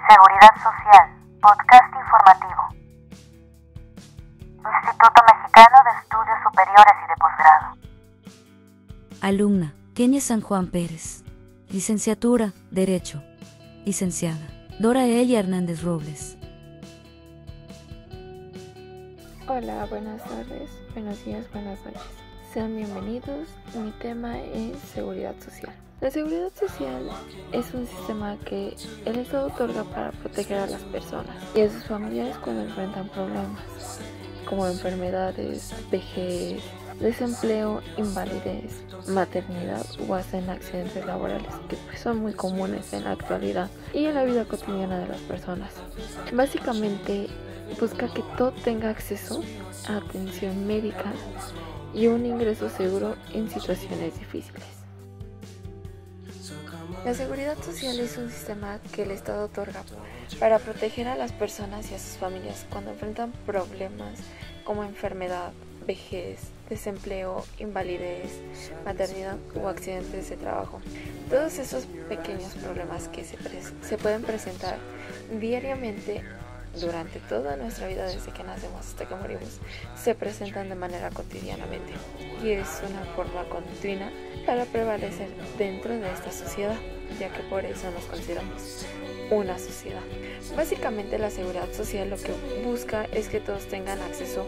Seguridad Social, podcast informativo. Instituto Mexicano de Estudios Superiores y de Posgrado. Alumna, Kenia San Juan Pérez. Licenciatura, Derecho. Licenciada, Dora Elia Hernández Robles. Hola, buenas tardes, buenos días, buenas noches. Sean bienvenidos. Mi tema es seguridad social. La seguridad social es un sistema que el Estado otorga para proteger a las personas y a sus familiares cuando enfrentan problemas como enfermedades, vejez, desempleo, invalidez, maternidad o hasta en accidentes laborales, que son muy comunes en la actualidad y en la vida cotidiana de las personas. Básicamente busca que todo tenga acceso a atención médica y un ingreso seguro en situaciones difíciles. La seguridad social es un sistema que el Estado otorga para proteger a las personas y a sus familias cuando enfrentan problemas como enfermedad, vejez, desempleo, invalidez, maternidad o accidentes de trabajo. Todos esos pequeños problemas que se pueden presentar diariamente durante toda nuestra vida, desde que nacemos hasta que morimos, se presentan de manera cotidianamente y es una forma continua para prevalecer dentro de esta sociedad, ya que por eso nos consideramos una sociedad. Básicamente la seguridad social lo que busca es que todos tengan acceso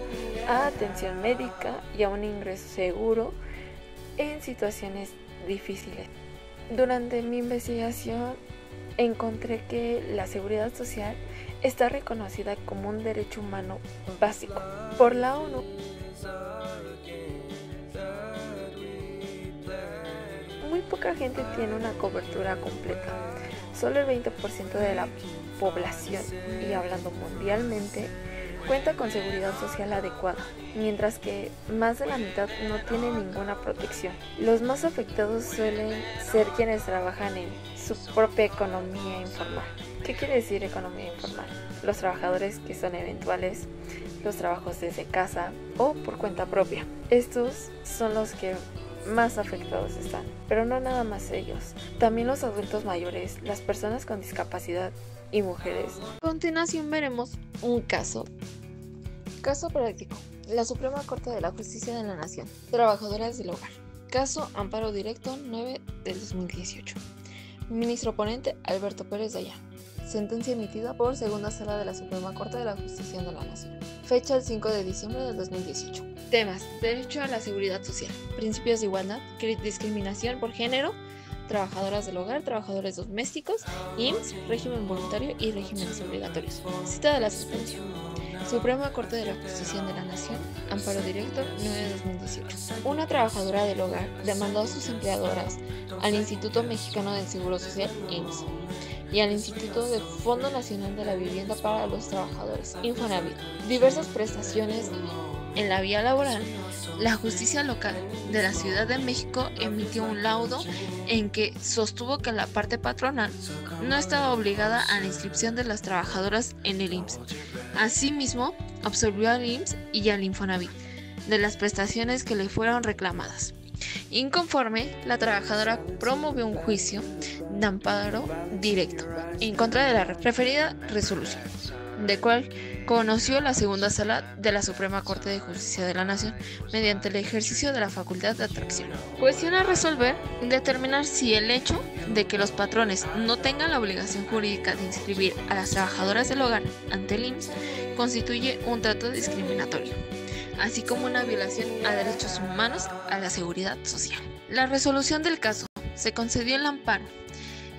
a atención médica y a un ingreso seguro en situaciones difíciles. Durante mi investigación encontré que la seguridad social está reconocida como un derecho humano básico por la ONU. Muy poca gente tiene una cobertura completa. Solo el 20% de la población, y hablando mundialmente, cuenta con seguridad social adecuada, mientras que más de la mitad no tiene ninguna protección. Los más afectados suelen ser quienes trabajan en su propia economía informal. ¿Qué quiere decir economía informal? Los trabajadores que son eventuales, los trabajos desde casa o por cuenta propia. Estos son los que más afectados están, pero no nada más ellos. También los adultos mayores, las personas con discapacidad y mujeres. A continuación veremos un caso. Caso práctico. La Suprema Corte de la Justicia de la Nación. Trabajadoras del hogar. Caso Amparo Directo 9 del 2018. Ministro ponente Alberto Pérez Dayán. Sentencia emitida por Segunda Sala de la Suprema Corte de la Justicia de la Nación. Fecha el 5 de diciembre del 2018. Temas: derecho a la seguridad social, principios de igualdad, discriminación por género, trabajadoras del hogar, trabajadores domésticos, IMSS, régimen voluntario y regímenes obligatorios. Cita de la sentencia. Suprema Corte de la Justicia de la Nación, Amparo Directo 9 de 2018. Una trabajadora del hogar demandó a sus empleadoras, al Instituto Mexicano del Seguro Social, IMSS, y al Instituto de Fondo Nacional de la Vivienda para los Trabajadores, Infonavit, diversas prestaciones en la vía laboral. La justicia local de la Ciudad de México emitió un laudo en que sostuvo que la parte patronal no estaba obligada a la inscripción de las trabajadoras en el IMSS. Asimismo, absolvió al IMSS y al Infonavit de las prestaciones que le fueron reclamadas. Inconforme, la trabajadora promovió un juicio de amparo directo en contra de la referida resolución, de cual conoció la Segunda Sala de la Suprema Corte de Justicia de la Nación mediante el ejercicio de la facultad de atracción. Cuestión a resolver: determinar si el hecho de que los patrones no tengan la obligación jurídica de inscribir a las trabajadoras del hogar ante el IMSS constituye un trato discriminatorio, así como una violación a derechos humanos a la seguridad social. La resolución del caso se concedió el amparo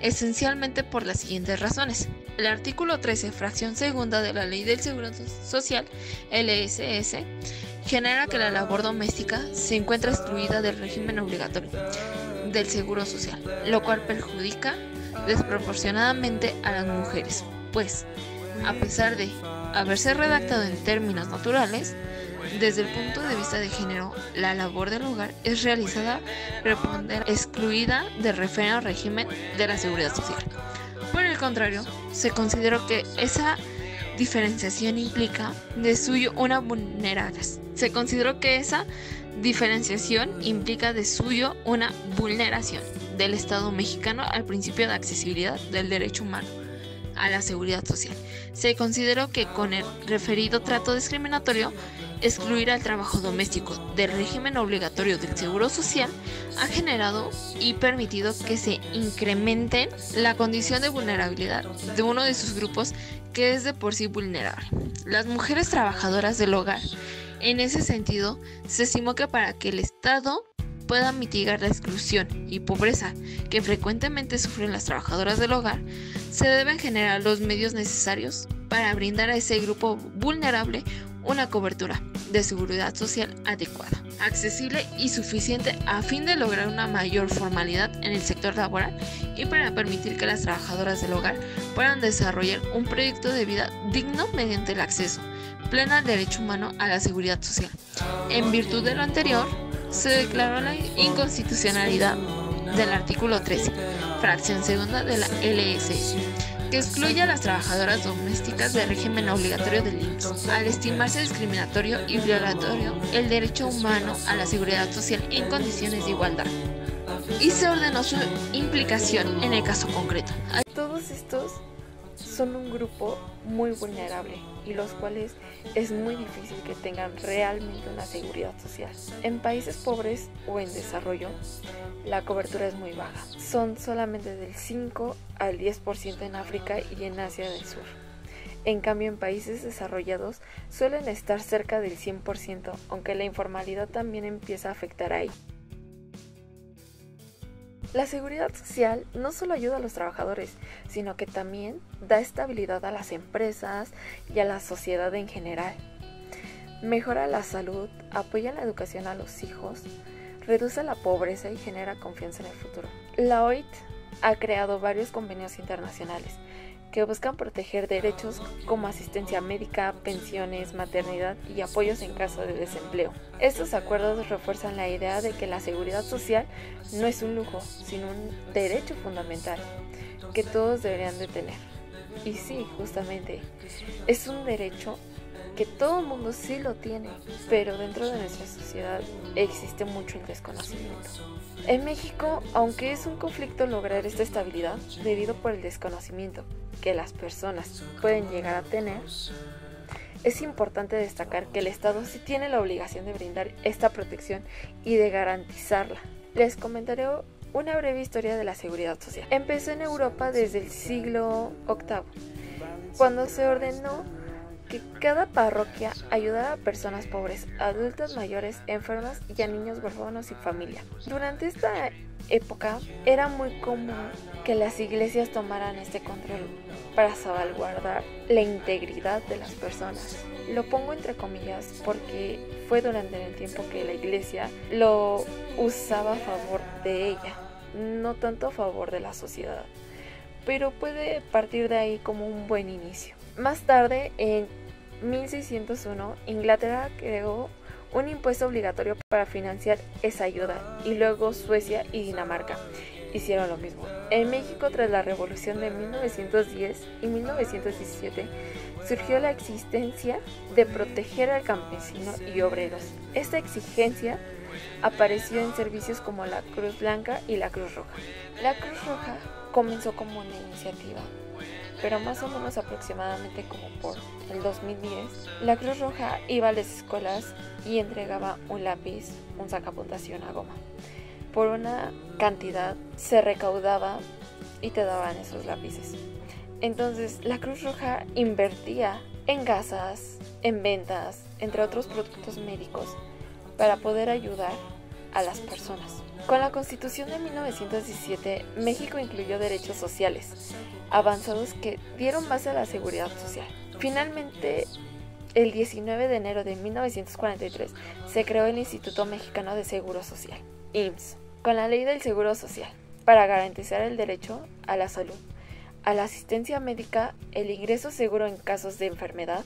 esencialmente por las siguientes razones. El artículo 13, fracción segunda de la Ley del Seguro Social, LSS, genera que la labor doméstica se encuentra excluida del régimen obligatorio del Seguro Social, lo cual perjudica desproporcionadamente a las mujeres, pues, a pesar de haberse redactado en términos naturales, desde el punto de vista de género, la labor del hogar es realizada excluida del referido régimen de la seguridad social. Por el contrario, se consideró que esa diferenciación implica de suyo una vulneración. Del Estado mexicano al principio de accesibilidad del derecho humano a la seguridad social. Se consideró que con el referido trato discriminatorio, excluir al trabajo doméstico del régimen obligatorio del Seguro Social ha generado y permitido que se incremente la condición de vulnerabilidad de uno de sus grupos que es de por sí vulnerable, las mujeres trabajadoras del hogar. En ese sentido, se estimó que para que el Estado pueda mitigar la exclusión y pobreza que frecuentemente sufren las trabajadoras del hogar, se deben generar los medios necesarios para brindar a ese grupo vulnerable una cobertura de seguridad social adecuada, accesible y suficiente a fin de lograr una mayor formalidad en el sector laboral y para permitir que las trabajadoras del hogar puedan desarrollar un proyecto de vida digno mediante el acceso pleno al derecho humano a la seguridad social. En virtud de lo anterior, se declaró la inconstitucionalidad del artículo 13, fracción segunda de la LSS, que excluye a las trabajadoras domésticas del régimen obligatorio del IMSS, al estimarse discriminatorio y violatorio el derecho humano a la seguridad social en condiciones de igualdad, y se ordenó su implicación en el caso concreto. Todos estos son un grupo muy vulnerable y los cuales es muy difícil que tengan realmente una seguridad social. En países pobres o en desarrollo, la cobertura es muy baja. Son solamente del 5 al 10% en África y en Asia del Sur. En cambio, en países desarrollados suelen estar cerca del 100%, aunque la informalidad también empieza a afectar ahí. La seguridad social no solo ayuda a los trabajadores, sino que también da estabilidad a las empresas y a la sociedad en general. Mejora la salud, apoya la educación a los hijos, reduce la pobreza y genera confianza en el futuro. La OIT ha creado varios convenios internacionales que buscan proteger derechos como asistencia médica, pensiones, maternidad y apoyos en caso de desempleo. Estos acuerdos refuerzan la idea de que la seguridad social no es un lujo, sino un derecho fundamental que todos deberían de tener. Y sí, justamente, es un derecho que todo el mundo sí lo tiene, pero dentro de nuestra sociedad existe mucho el desconocimiento. En México, aunque es un conflicto lograr esta estabilidad debido por el desconocimiento que las personas pueden llegar a tener, es importante destacar que el Estado sí tiene la obligación de brindar esta protección y de garantizarla. Les comentaré una breve historia de la seguridad social. Empezó en Europa desde el siglo VIII, cuando se ordenó que cada parroquia ayudara a personas pobres, adultos mayores, enfermas y a niños huérfanos sin familia. Durante esta época era muy común que las iglesias tomaran este control para salvaguardar la integridad de las personas. Lo pongo entre comillas porque fue durante el tiempo que la iglesia lo usaba a favor de ella, no tanto a favor de la sociedad, pero puede partir de ahí como un buen inicio. Más tarde, en 1601, Inglaterra creó un impuesto obligatorio para financiar esa ayuda y luego Suecia y Dinamarca hicieron lo mismo. En México, tras la revolución de 1910 y 1917, surgió la exigencia de proteger al campesino y obreros. Esta exigencia apareció en servicios como la Cruz Blanca y la Cruz Roja. La Cruz Roja comenzó como una iniciativa, pero más o menos aproximadamente como por el 2010, la Cruz Roja iba a las escuelas y entregaba un lápiz, un sacapuntas y una goma. Por una cantidad se recaudaba y te daban esos lápices. Entonces la Cruz Roja invertía en gasas, en ventas, entre otros productos médicos, para poder ayudar a las personas. Con la Constitución de 1917, México incluyó derechos sociales avanzados que dieron base a la seguridad social. Finalmente, el 19 de enero de 1943 se creó el Instituto Mexicano de Seguro Social, IMSS, con la Ley del Seguro Social, para garantizar el derecho a la salud, a la asistencia médica, el ingreso seguro en casos de enfermedad,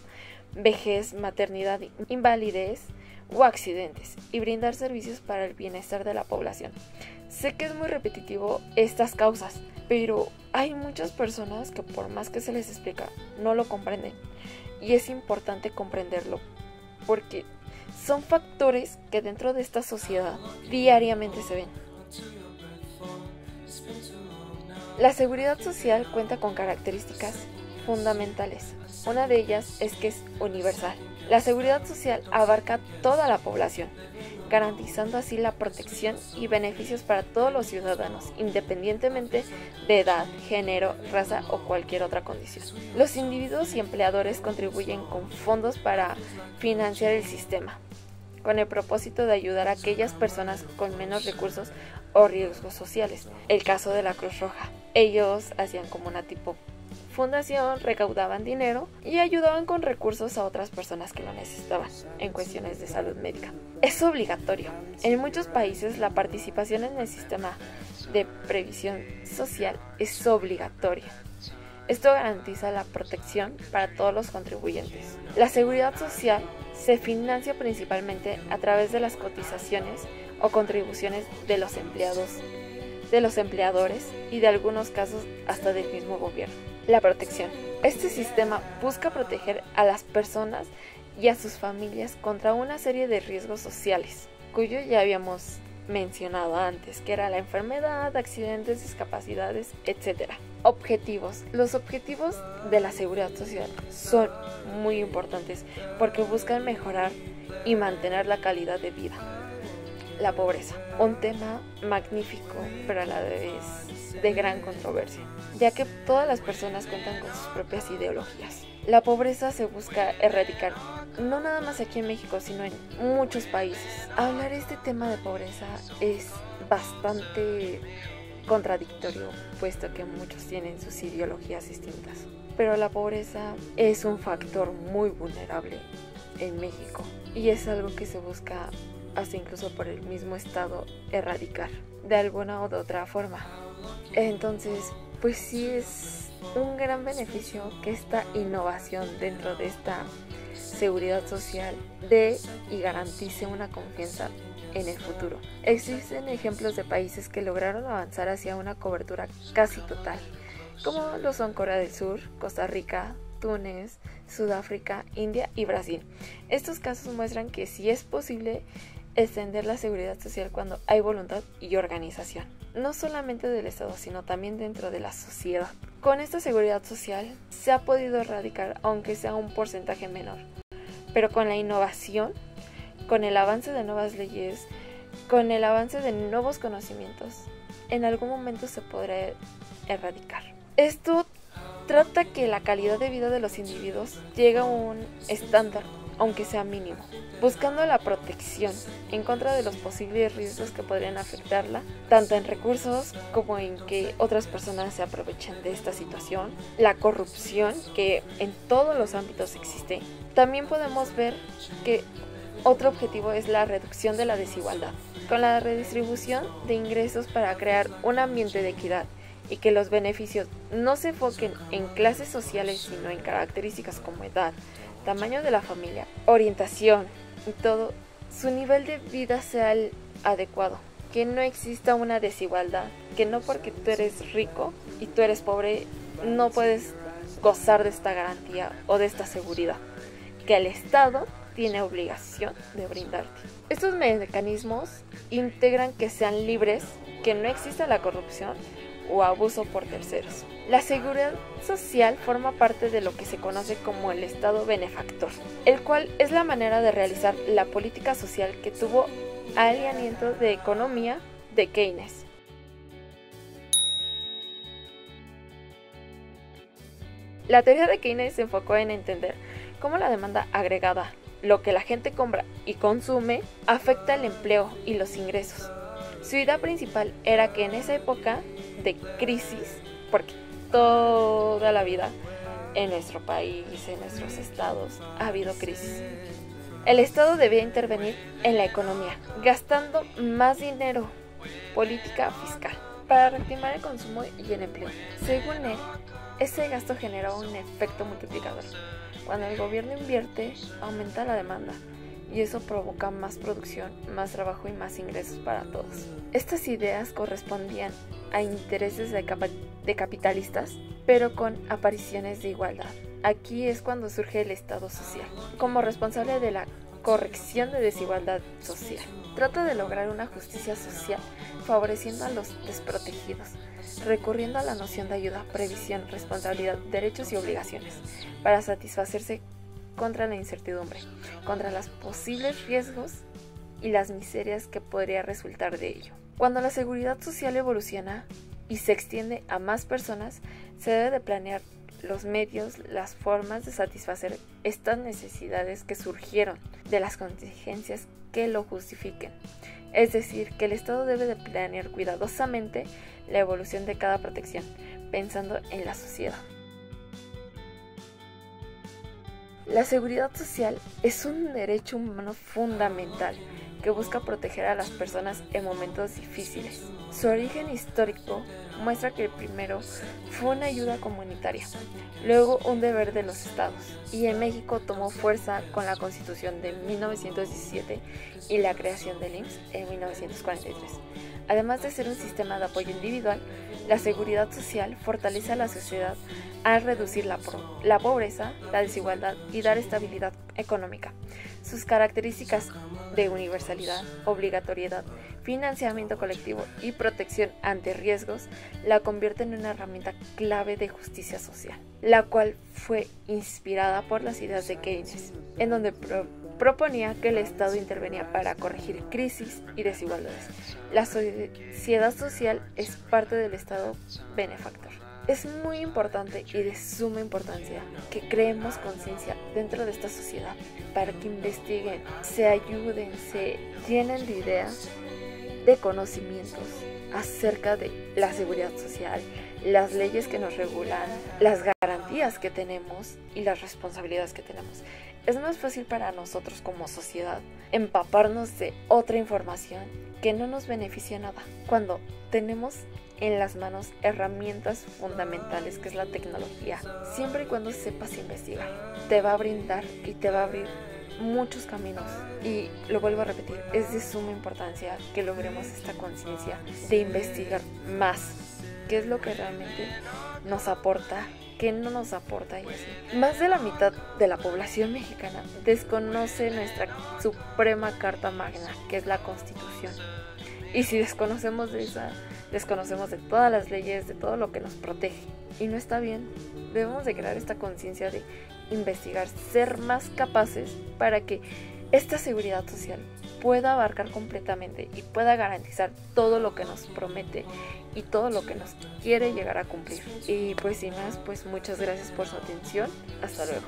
vejez, maternidad, invalidez o accidentes, y brindar servicios para el bienestar de la población. Sé que es muy repetitivo estas causas, pero hay muchas personas que por más que se les explica, no lo comprenden. Y es importante comprenderlo, porque son factores que dentro de esta sociedad diariamente se ven. La seguridad social cuenta con características fundamentales. Una de ellas es que es universal. La seguridad social abarca toda la población, garantizando así la protección y beneficios para todos los ciudadanos, independientemente de edad, género, raza o cualquier otra condición. Los individuos y empleadores contribuyen con fondos para financiar el sistema, con el propósito de ayudar a aquellas personas con menos recursos o riesgos sociales. El caso de la Cruz Roja. Ellos hacían como una tipo fundación, recaudaban dinero y ayudaban con recursos a otras personas que lo necesitaban en cuestiones de salud médica. Es obligatorio. En muchos países la participación en el sistema de previsión social es obligatoria. Esto garantiza la protección para todos los contribuyentes. La seguridad social se financia principalmente a través de las cotizaciones o contribuciones de los empleados, de los empleadores y de algunos casos hasta del mismo gobierno. La protección. Este sistema busca proteger a las personas y a sus familias contra una serie de riesgos sociales, cuyo ya habíamos mencionado antes, que era la enfermedad, accidentes, discapacidades, etc. Objetivos. Los objetivos de la seguridad social son muy importantes porque buscan mejorar y mantener la calidad de vida. La pobreza, un tema magnífico, pero a la vez de gran controversia, ya que todas las personas cuentan con sus propias ideologías. La pobreza se busca erradicar, no nada más aquí en México, sino en muchos países. Hablar de este tema de pobreza es bastante contradictorio, puesto que muchos tienen sus ideologías distintas. Pero la pobreza es un factor muy vulnerable en México y es algo que se busca hasta incluso por el mismo Estado erradicar de alguna u otra forma. Entonces, pues sí es un gran beneficio que esta innovación dentro de esta seguridad social dé y garantice una confianza en el futuro. Existen ejemplos de países que lograron avanzar hacia una cobertura casi total, como lo son Corea del Sur, Costa Rica, Túnez, Sudáfrica, India y Brasil. Estos casos muestran que sí es posible extender la seguridad social cuando hay voluntad y organización, no solamente del Estado, sino también dentro de la sociedad. Con esta seguridad social se ha podido erradicar, aunque sea un porcentaje menor, pero con la innovación, con el avance de nuevas leyes, con el avance de nuevos conocimientos, en algún momento se podrá erradicar. Esto trata que la calidad de vida de los individuos llegue a un estándar, aunque sea mínimo, buscando la protección en contra de los posibles riesgos que podrían afectarla, tanto en recursos como en que otras personas se aprovechen de esta situación, la corrupción que en todos los ámbitos existe. También podemos ver que otro objetivo es la reducción de la desigualdad, con la redistribución de ingresos para crear un ambiente de equidad y que los beneficios no se enfoquen en clases sociales, sino en características como edad, tamaño de la familia, orientación y todo, su nivel de vida sea el adecuado, que no exista una desigualdad, que no porque tú eres rico y tú eres pobre no puedes gozar de esta garantía o de esta seguridad, que el Estado tiene obligación de brindarte. Estos mecanismos integran que sean libres, que no exista la corrupción o abuso por terceros. La seguridad social forma parte de lo que se conoce como el Estado benefactor, el cual es la manera de realizar la política social que tuvo alineamiento de economía de Keynes. La teoría de Keynes se enfocó en entender cómo la demanda agregada, lo que la gente compra y consume, afecta el empleo y los ingresos. Su idea principal era que en esa época de crisis, porque toda la vida en nuestro país, en nuestros estados, ha habido crisis, el Estado debía intervenir en la economía, gastando más dinero, política fiscal, para reactivar el consumo y el empleo. Según él, ese gasto genera un efecto multiplicador. Cuando el gobierno invierte, aumenta la demanda, y eso provoca más producción, más trabajo y más ingresos para todos. Estas ideas correspondían a intereses de capitalistas, pero con apariciones de igualdad. Aquí es cuando surge el Estado social, como responsable de la corrección de desigualdad social. Trata de lograr una justicia social favoreciendo a los desprotegidos, recurriendo a la noción de ayuda, previsión, responsabilidad, derechos y obligaciones, para satisfacerse contra la incertidumbre, contra los posibles riesgos y las miserias que podría resultar de ello. Cuando la seguridad social evoluciona y se extiende a más personas, se debe de planear los medios, las formas de satisfacer estas necesidades que surgieron de las contingencias que lo justifiquen. Es decir, que el Estado debe de planear cuidadosamente la evolución de cada protección, pensando en la sociedad. La seguridad social es un derecho humano fundamental que busca proteger a las personas en momentos difíciles. Su origen histórico muestra que el primero fue una ayuda comunitaria, luego un deber de los estados, y en México tomó fuerza con la Constitución de 1917 y la creación del IMSS en 1943. Además de ser un sistema de apoyo individual, la seguridad social fortalece a la sociedad al reducir la pobreza, la desigualdad y dar estabilidad económica. Sus características de universalidad, obligatoriedad, financiamiento colectivo y protección ante riesgos la convierten en una herramienta clave de justicia social, la cual fue inspirada por las ideas de Keynes, en donde proponía que el Estado intervenía para corregir crisis y desigualdades. La sociedad social es parte del Estado benefactor. Es muy importante y de suma importancia que creemos conciencia dentro de esta sociedad para que investiguen, se ayuden, se llenen de ideas, de conocimientos acerca de la seguridad social, las leyes que nos regulan, las garantías que tenemos y las responsabilidades que tenemos. Es más fácil para nosotros como sociedad empaparnos de otra información que no nos beneficia nada cuando tenemos en las manos herramientas fundamentales que es la tecnología. Siempre y cuando sepas investigar, te va a brindar y te va a abrir muchos caminos. Y lo vuelvo a repetir, es de suma importancia que logremos esta conciencia de investigar más qué es lo que realmente nos aporta, qué no nos aporta y así. Más de la mitad de la población mexicana desconoce nuestra suprema Carta Magna, que es la Constitución. Y si desconocemos de esa, desconocemos de todas las leyes, de todo lo que nos protege. Y no está bien. Debemos de crear esta conciencia de investigar, ser más capaces para que esta seguridad social pueda abarcar completamente y pueda garantizar todo lo que nos promete y todo lo que nos quiere llegar a cumplir. Y pues sin más, pues muchas gracias por su atención. Hasta luego.